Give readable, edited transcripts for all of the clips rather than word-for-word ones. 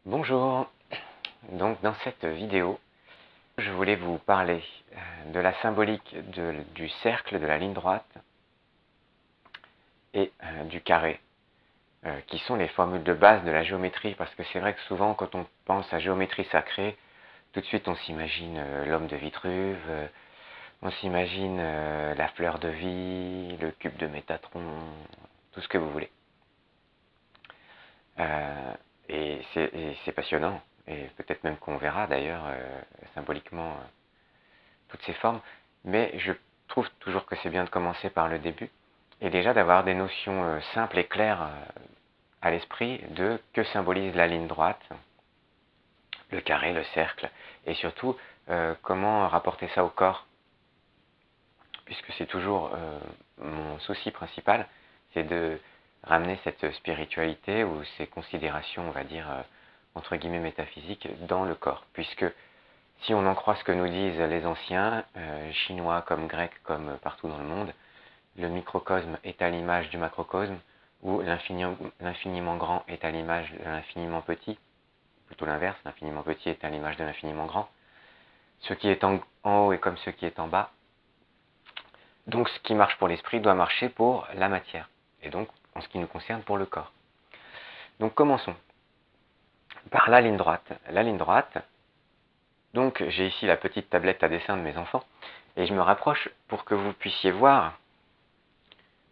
Bonjour, donc dans cette vidéo, je voulais vous parler de la symbolique du cercle, de la ligne droite et du carré, qui sont les formules de base de la géométrie, parce que c'est vrai que souvent quand on pense à géométrie sacrée, tout de suite on s'imagine l'homme de Vitruve, on s'imagine la fleur de vie, le cube de Métatron, tout ce que vous voulez. Et c'est passionnant, et peut-être même qu'on verra d'ailleurs symboliquement toutes ces formes, mais je trouve toujours que c'est bien de commencer par le début, et déjà d'avoir des notions simples et claires à l'esprit de que symbolise la ligne droite, le carré, le cercle, et surtout comment rapporter ça au corps, puisque c'est toujours mon souci principal, c'est de ramener cette spiritualité ou ces considérations, on va dire, entre guillemets métaphysiques, dans le corps. Puisque si on en croit ce que nous disent les anciens, chinois comme grecs, comme partout dans le monde, le microcosme est à l'image du macrocosme, ou l'infiniment grand est à l'image de l'infiniment petit, plutôt l'inverse, l'infiniment petit est à l'image de l'infiniment grand. Ce qui est en haut est comme ce qui est en bas. Donc ce qui marche pour l'esprit doit marcher pour la matière. Et donc, en ce qui nous concerne, pour le corps. Donc commençons par la ligne droite. La ligne droite, donc j'ai ici la petite tablette à dessin de mes enfants, et je me rapproche pour que vous puissiez voir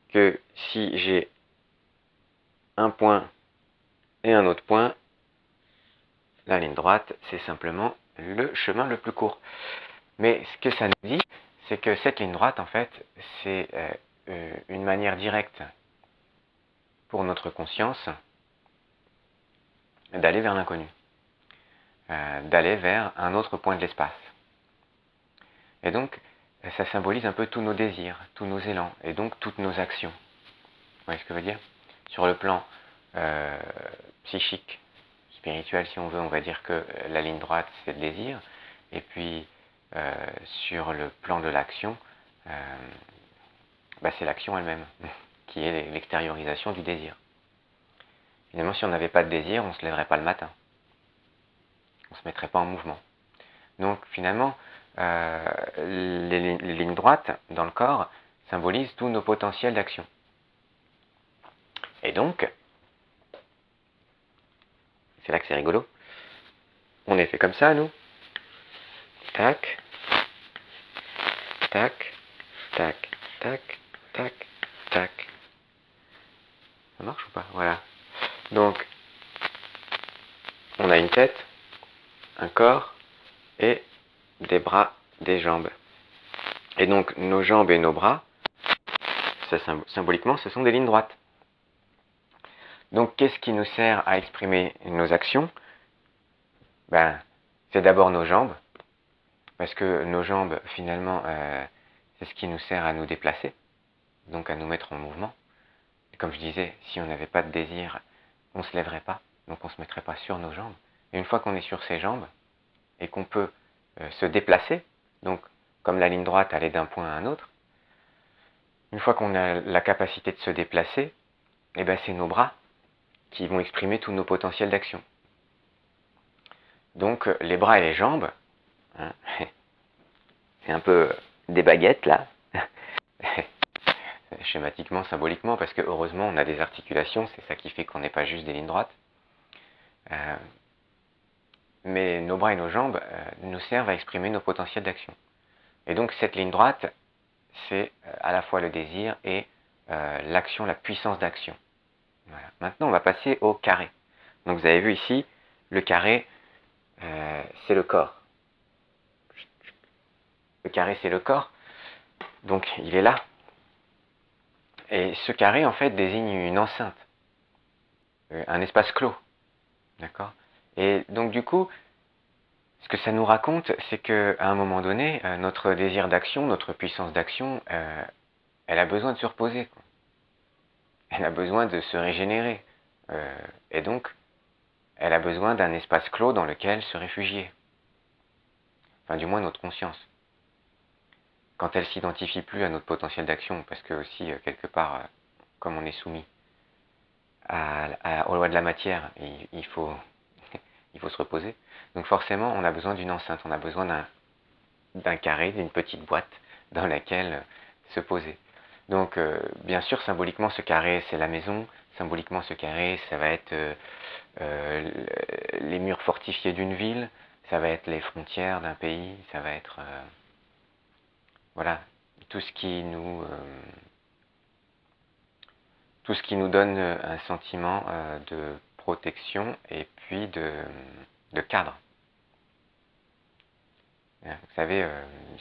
que si j'ai un point et un autre point, la ligne droite, c'est simplement le chemin le plus court. Mais ce que ça nous dit, c'est que cette ligne droite, en fait, c'est une manière directe pour notre conscience d'aller vers l'inconnu, d'aller vers un autre point de l'espace. Et donc, ça symbolise un peu tous nos désirs, tous nos élans, et donc toutes nos actions. Vous voyez ce que je veux dire? Sur le plan psychique, spirituel, si on veut, on va dire que la ligne droite, c'est le désir, et puis sur le plan de l'action, c'est l'action elle-même, qui est l'extériorisation du désir. Finalement, si on n'avait pas de désir, on ne se lèverait pas le matin. On ne se mettrait pas en mouvement. Donc finalement, les lignes droites dans le corps symbolisent tous nos potentiels d'action. Et donc, c'est là que c'est rigolo, on est fait comme ça, nous. Tac, tac, tac, tac, tac, tac. Ça marche ou pas? Voilà. Donc, on a une tête, un corps et des bras, des jambes. Et donc, nos jambes et nos bras, ça, symboliquement, ce sont des lignes droites. Donc, qu'est-ce qui nous sert à exprimer nos actions? C'est d'abord nos jambes, parce que nos jambes, finalement, c'est ce qui nous sert à nous déplacer, donc à nous mettre en mouvement. Et comme je disais, si on n'avait pas de désir, on ne se lèverait pas, donc on ne se mettrait pas sur nos jambes. Et une fois qu'on est sur ses jambes, et qu'on peut se déplacer, donc comme la ligne droite aller d'un point à un autre, une fois qu'on a la capacité de se déplacer, c'est nos bras qui vont exprimer tous nos potentiels d'action. Donc les bras et les jambes, hein, c'est un peu des baguettes là, schématiquement, symboliquement, parce que heureusement on a des articulations, c'est ça qui fait qu'on n'est pas juste des lignes droites. Mais nos bras et nos jambes nous servent à exprimer nos potentiels d'action. Et donc cette ligne droite, c'est à la fois le désir et l'action, la puissance d'action. Voilà. Maintenant, on va passer au carré. Donc vous avez vu ici, le carré, c'est le corps. Le carré, c'est le corps. Donc il est là. Et ce carré, en fait, désigne une enceinte, un espace clos. D'accord? Et donc du coup, ce que ça nous raconte, c'est qu'à un moment donné, notre désir d'action, notre puissance d'action, elle a besoin de se reposer. Elle a besoin de se régénérer. Et donc, elle a besoin d'un espace clos dans lequel se réfugier. Enfin, du moins notre conscience. Quand elle s'identifie plus à notre potentiel d'action, parce que aussi, quelque part, comme on est soumis aux lois de la matière, il faut il faut se reposer. Donc forcément, on a besoin d'une enceinte, on a besoin d'un carré, d'une petite boîte dans laquelle se poser. Donc bien sûr, symboliquement, ce carré, c'est la maison. Symboliquement, ce carré, ça va être les murs fortifiés d'une ville, ça va être les frontières d'un pays, ça va être voilà, tout ce qui nous donne un sentiment de protection et puis de cadre. Vous savez,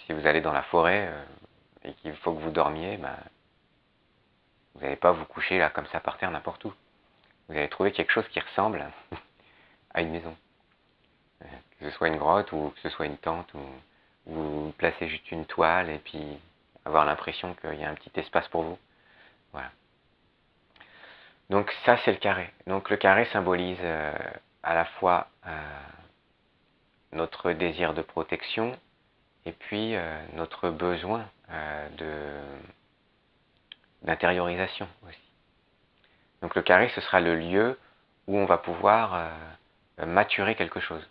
si vous allez dans la forêt et qu'il faut que vous dormiez, ben, vous n'allez pas vous coucher là comme ça par terre n'importe où. Vous allez trouver quelque chose qui ressemble à une maison. Que ce soit une grotte ou que ce soit une tente, ou vous placez juste une toile et puis avoir l'impression qu'il y a un petit espace pour vous. Voilà. Donc ça c'est le carré. Donc le carré symbolise à la fois notre désir de protection et puis notre besoin d'intériorisation aussi. Donc le carré, ce sera le lieu où on va pouvoir maturer quelque chose.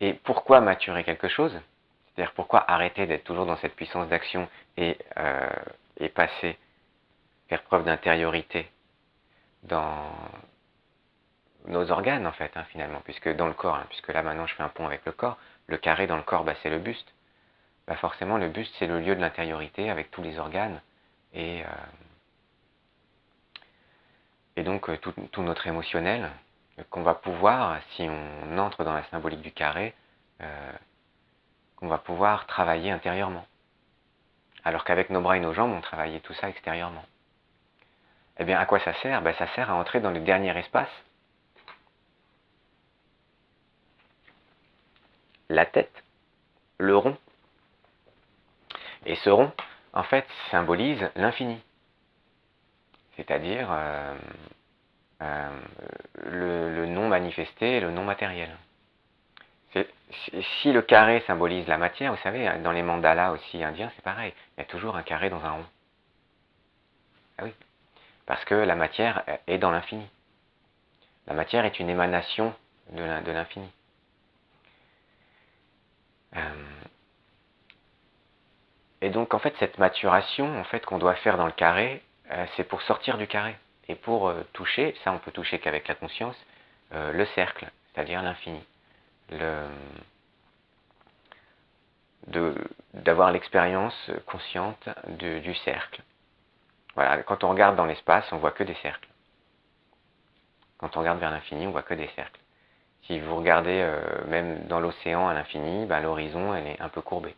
Et pourquoi maturer quelque chose? C'est-à-dire pourquoi arrêter d'être toujours dans cette puissance d'action et passer, faire preuve d'intériorité dans nos organes en fait, finalement, puisque dans le corps, puisque là maintenant je fais un pont avec le corps, le carré dans le corps, c'est le buste. Forcément le buste c'est le lieu de l'intériorité avec tous les organes et donc tout notre émotionnel qu'on va pouvoir, si on entre dans la symbolique du carré, qu'on va pouvoir travailler intérieurement. Alors qu'avec nos bras et nos jambes, on travaillait tout ça extérieurement. Eh bien, à quoi ça sert? Ça sert à entrer dans le dernier espace. La tête, le rond. Et ce rond, en fait, symbolise l'infini. C'est-à-dire le non manifesté et le non matériel. Si le carré symbolise la matière, vous savez, dans les mandalas aussi indiens, c'est pareil. Il y a toujours un carré dans un rond. Ah oui, parce que la matière est dans l'infini. La matière est une émanation de l'infini. Et donc, en fait, cette maturation qu'on doit faire dans le carré, c'est pour sortir du carré. Et pour toucher, ça on peut toucher qu'avec la conscience, le cercle, c'est-à-dire l'infini. D'avoir l'expérience consciente du cercle. Voilà, quand on regarde dans l'espace, on voit que des cercles. Quand on regarde vers l'infini, on voit que des cercles. Si vous regardez même dans l'océan à l'infini, l'horizon elle est un peu courbée.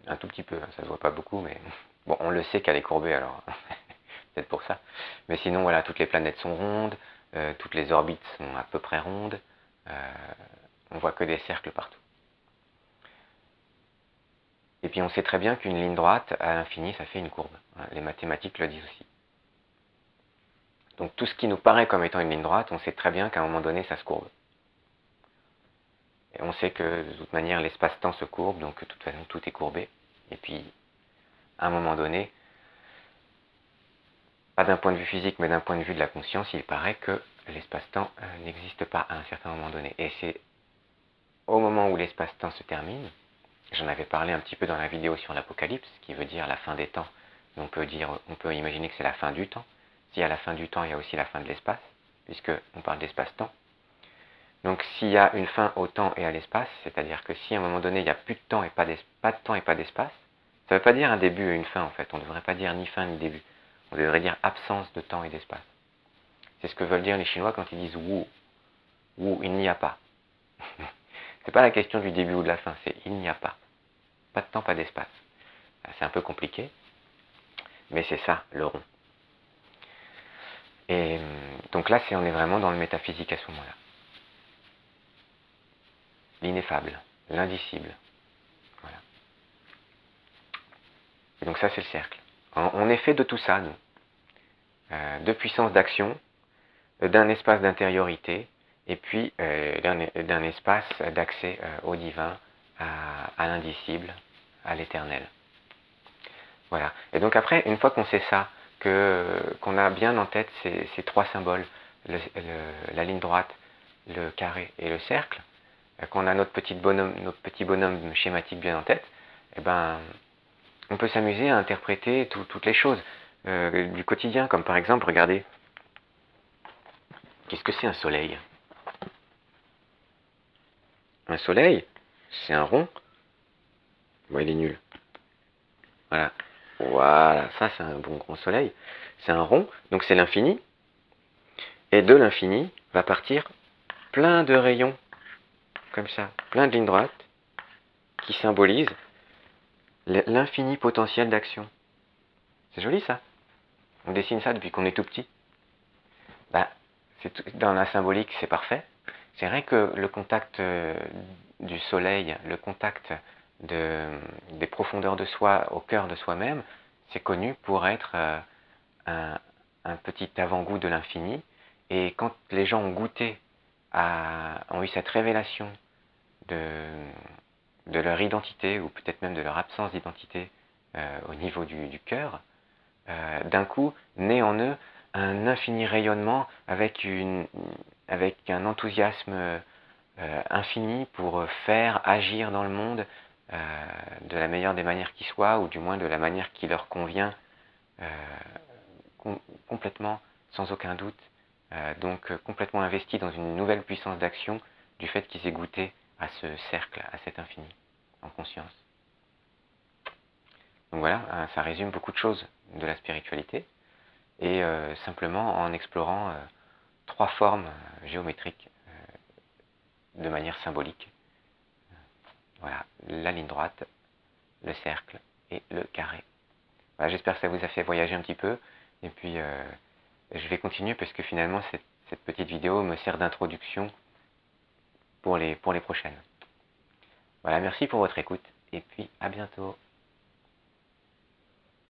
Un tout petit peu, ça se voit pas beaucoup, mais bon, on le sait qu'elle est courbée alors, peut-être pour ça. Mais sinon, voilà, toutes les planètes sont rondes, toutes les orbites sont à peu près rondes, on voit que des cercles partout. Et puis on sait très bien qu'une ligne droite à l'infini, ça fait une courbe. Les mathématiques le disent aussi. Donc tout ce qui nous paraît comme étant une ligne droite, on sait très bien qu'à un moment donné, ça se courbe. Et on sait que de toute manière, l'espace-temps se courbe, donc de toute façon, tout est courbé. Et puis, à un moment donné, pas d'un point de vue physique, mais d'un point de vue de la conscience, il paraît que l'espace-temps n'existe pas à un certain moment donné. Et c'est au moment où l'espace-temps se termine, j'en avais parlé un petit peu dans la vidéo sur l'Apocalypse, qui veut dire la fin des temps. On peut imaginer que c'est la fin du temps. Si à la fin du temps, il y a aussi la fin de l'espace, puisqu'on parle d'espace-temps. Donc s'il y a une fin au temps et à l'espace, c'est-à-dire que si à un moment donné, il n'y a plus de temps et pas de temps et pas d'espace, ça ne veut pas dire un début et une fin en fait. On ne devrait pas dire ni fin ni début. On devrait dire absence de temps et d'espace. C'est ce que veulent dire les Chinois quand ils disent Wu. Wu, il n'y a pas. C'est pas la question du début ou de la fin, c'est il n'y a pas. Pas de temps, pas d'espace. C'est un peu compliqué, mais c'est ça, le rond. Et donc là, on est vraiment dans le métaphysique à ce moment-là. L'ineffable, l'indicible. Voilà. Et donc ça, c'est le cercle. On est fait de tout ça, nous. De puissance d'action, d'un espace d'intériorité, et puis d'un espace d'accès au divin, à l'indicible, à l'éternel. Voilà. Et donc après, une fois qu'on sait ça, qu'on a bien en tête ces trois symboles, la ligne droite, le carré et le cercle, qu'on a notre petit bonhomme schématique bien en tête, eh ben, on peut s'amuser à interpréter toutes les choses du quotidien, comme par exemple, regardez, qu'est-ce que c'est un soleil? Un soleil, c'est un rond. Bon, il est nul. Voilà. Voilà, ça c'est un bon grand soleil. C'est un rond, donc c'est l'infini. Et de l'infini va partir plein de rayons, comme ça, plein de lignes droites, qui symbolisent l'infini potentiel d'action. C'est joli ça. On dessine ça depuis qu'on est tout petit. Bah, dans la symbolique, c'est parfait. C'est vrai que le contact du soleil, le contact des profondeurs de soi au cœur de soi-même, c'est connu pour être un petit avant-goût de l'infini. Et quand les gens ont goûté, ont eu cette révélation de leur identité, ou peut-être même de leur absence d'identité au niveau du cœur, d'un coup, naît en eux un infini rayonnement avec un enthousiasme infini pour faire, agir dans le monde de la meilleure des manières qui soit, ou du moins de la manière qui leur convient complètement, sans aucun doute, donc complètement investis dans une nouvelle puissance d'action du fait qu'ils aient goûté à ce cercle, à cet infini, en conscience. Donc voilà, ça résume beaucoup de choses de la spiritualité, et simplement en explorant 3 formes géométriques de manière symbolique. Voilà, la ligne droite, le cercle et le carré. Voilà, j'espère que ça vous a fait voyager un petit peu, et puis je vais continuer parce que finalement cette petite vidéo me sert d'introduction pour les prochaines. Voilà, merci pour votre écoute, et puis à bientôt.